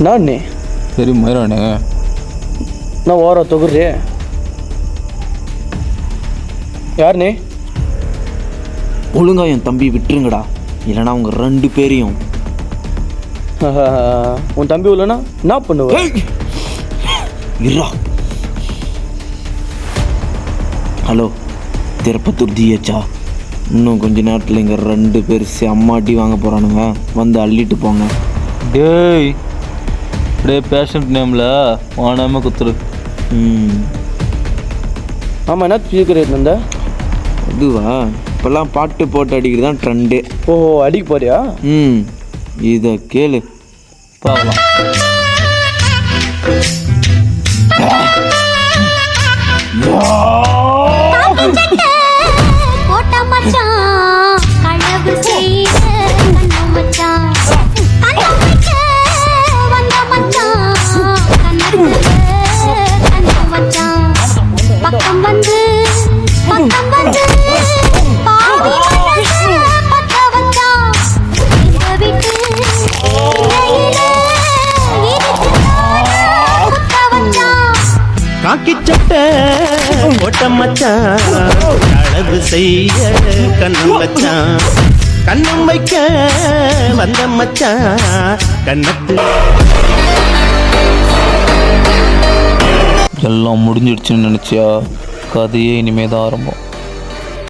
நானே சரி மயிரானே நான் ஓர தொகுறே யாருண்ணே? ஒழுங்கா என் தம்பி விட்டுருங்கடா, இல்லைனா அவங்க 2 பேரையும். உன் தம்பி உள்ளனா என்ன பண்ணுவ? இருடா. ஹலோ, திருப்பத்தூர் ஜிஹெச்சா? இன்னும் கொஞ்ச நேரத்தில் இங்கே 2 பேர் செம்மாட்டி வாங்க போகிறானுங்க, வந்து அள்ளிட்டு போங்க. டேய் பேஷண்ட் நேமில் வானாமல் குத்துரு. ஆமாம், என்ன ஸ்பீக்கர் இருந்த? இதுவா, இப்போல்லாம் பாட்டு போட்டு அடிக்கிறது தான் ட்ரெண்டு. ஓஹோ, அடிக்க போறியா? இதை கேளு பார்க்கலாம். காக்கி சட்டை போட்ட மச்சான், அழகு செய்ய கண்ணம் வச்சான், கண்ணம் வைக்க வந்த மச்சான் கண்ணத்து. எல்லாம் முடிஞ்சிடுச்சுன்னு நினச்சியா? கதையே இனிமேதான் ஆரம்பம்.